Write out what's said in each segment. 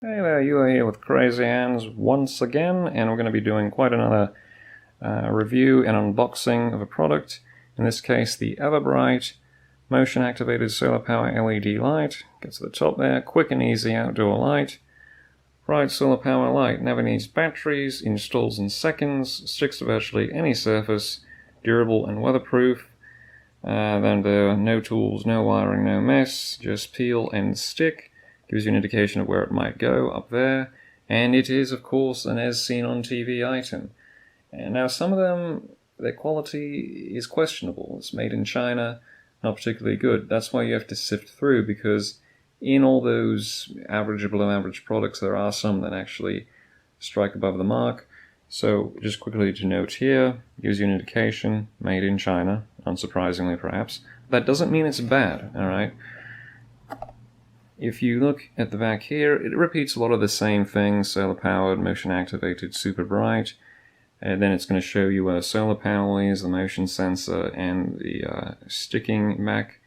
Hey there, you are here with Crazy Hands once again, and we're going to be doing quite another review and unboxing of a product. In this case, the EverBrite motion activated solar power LED light. Gets to the top there, quick and easy outdoor light. Bright solar power light, never needs batteries, installs in seconds, sticks to virtually any surface, durable and weatherproof. Then there are no tools, no wiring, no mess, just peel and stick. Gives you an indication of where it might go up there, and it is of course an as seen on TV item. And now some of them, their quality is questionable. It's made in China, not particularly good. That's why you have to sift through, because in all those average or below average products there are some that actually strike above the mark. So just quickly to note here, gives you an indication, made in China, unsurprisingly perhaps. That doesn't mean it's bad, alright? If you look at the back here, it repeats a lot of the same things: solar powered, motion activated, super bright. And then it's going to show you where the solar panel is, the motion sensor, and the sticking back.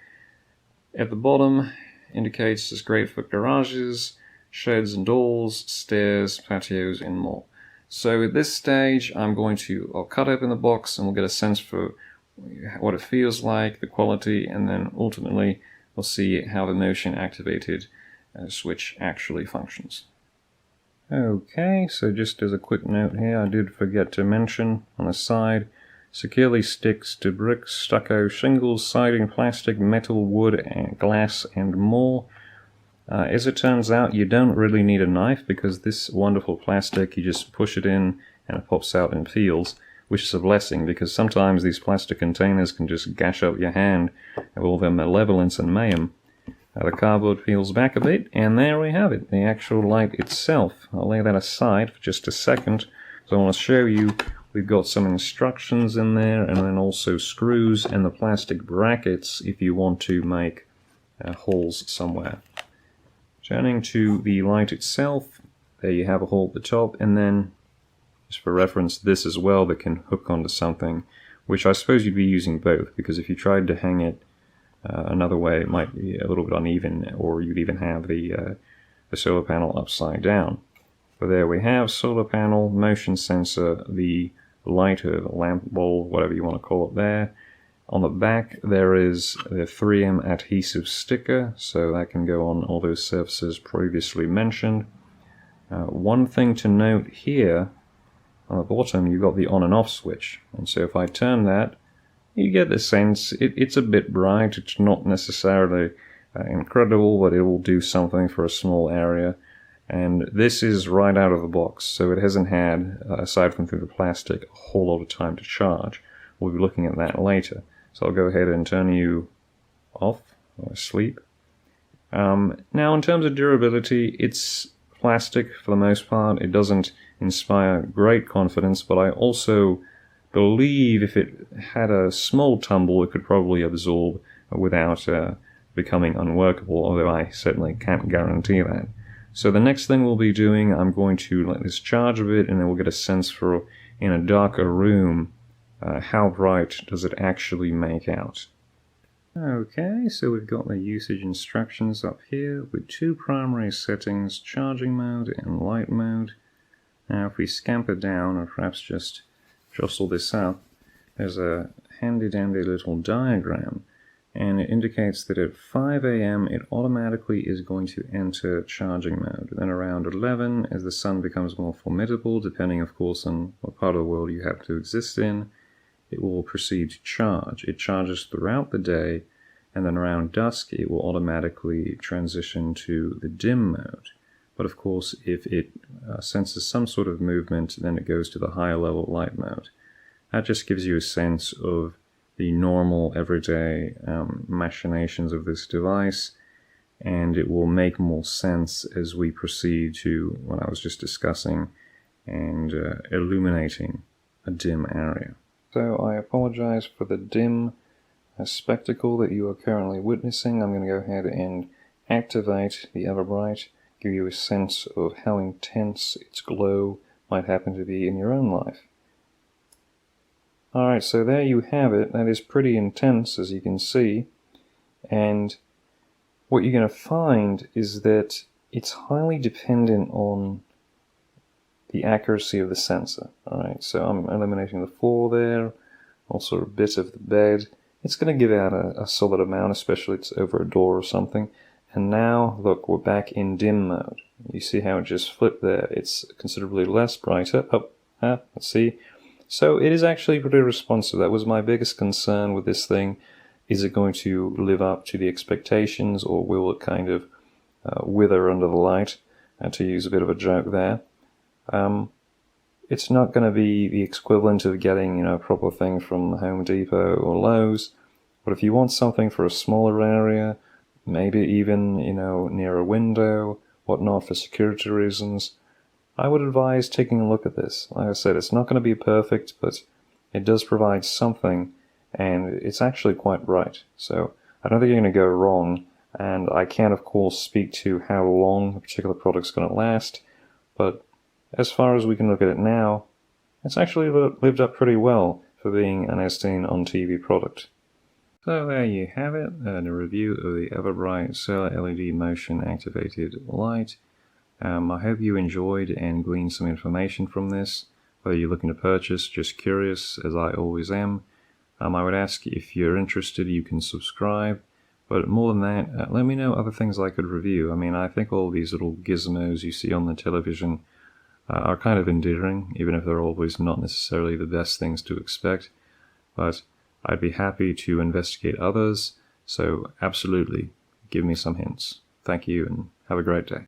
At the bottom indicates it's great for garages, sheds and doors, stairs, patios, and more. So at this stage I'll cut open the box and we'll get a sense for what it feels like, the quality, and then ultimately we'll see how the motion activated switch actually functions. Okay, so just as a quick note here, I did forget to mention on the side, securely sticks to bricks, stucco, shingles, siding, plastic, metal, wood, and glass, and more. As it turns out, you don't really need a knife, because this wonderful plastic, you just push it in and it pops out and peels, which is a blessing, because sometimes these plastic containers can just gash up your hand with all their malevolence and mayhem. The cardboard peels back a bit, and there we have it, the actual light itself. I'll lay that aside for just a second, so I want to show you we've got some instructions in there, and then also screws and the plastic brackets if you want to make holes somewhere. Turning to the light itself, there you have a hole at the top, and then, just for reference, this as well that can hook onto something, which I suppose you'd be using both, because if you tried to hang it another way it might be a little bit uneven, or you'd even have the solar panel upside down. But there we have solar panel, motion sensor, the lighter, the lamp bulb, whatever you want to call it there. On the back there is the 3M adhesive sticker, so that can go on all those surfaces previously mentioned. One thing to note here, on the bottom you've got the on and off switch, and so if I turn that, you get the sense it's a bit bright. It's not necessarily incredible, but it will do something for a small area. And this is right out of the box, so it hasn't had, aside from through the plastic, a whole lot of time to charge. We'll be looking at that later. So I'll go ahead and turn you off, or asleep. Now in terms of durability, it's plastic for the most part. It doesn't inspire great confidence, but I also believe if it had a small tumble it could probably absorb without becoming unworkable, although I certainly can't guarantee that. So the next thing we'll be doing, I'm going to let this charge a bit, and then we'll get a sense for, in a darker room, how bright does it actually make out. Okay, so we've got the usage instructions up here with two primary settings, charging mode and light mode. Now if we scamper down, or perhaps just jostle this up, there's a handy-dandy little diagram, and it indicates that at 5 AM it automatically is going to enter charging mode. Then around 11, as the sun becomes more formidable, depending of course on what part of the world you happen to exist in, it will proceed to charge. It charges throughout the day, and then around dusk it will automatically transition to the dim mode. But of course, if it senses some sort of movement, then it goes to the higher level light mode. That just gives you a sense of the normal, everyday machinations of this device, and it will make more sense as we proceed to what I was just discussing and illuminating a dim area. So I apologize for the dim spectacle that you are currently witnessing. I'm going to go ahead and activate the EverBrite, give you a sense of how intense its glow might happen to be in your own life. Alright, so there you have it. That is pretty intense, as you can see, and what you're going to find is that it's highly dependent on the accuracy of the sensor. Alright, so I'm eliminating the floor there, also a bit of the bed. It's going to give out a solid amount, especially if it's over a door or something. And now, look, we're back in dim mode. You see how it just flipped there? It's considerably less brighter. Let's see. So it is actually pretty responsive. That was my biggest concern with this thing. Is it going to live up to the expectations, or will it kind of wither under the light? To use a bit of a joke there. It's not going to be the equivalent of getting, a proper thing from Home Depot or Lowe's. But if you want something for a smaller area, maybe even, near a window, whatnot, for security reasons, I would advise taking a look at this. Like I said, it's not going to be perfect, but it does provide something, and it's actually quite bright. So I don't think you're going to go wrong, and I can't, of course, speak to how long a particular product's going to last, but as far as we can look at it now, it's actually lived up pretty well for being an as-seen on TV product. So there you have it, a review of the EverBrite Solar LED Motion Activated Light. I hope you enjoyed and gleaned some information from this, whether you're looking to purchase, just curious, as I always am. I would ask if you're interested, you can subscribe, but more than that, let me know other things I could review. I mean, I think all these little gizmos you see on the television are kind of endearing, even if they're always not necessarily the best things to expect, but I'd be happy to investigate others, so absolutely, give me some hints. Thank you, and have a great day.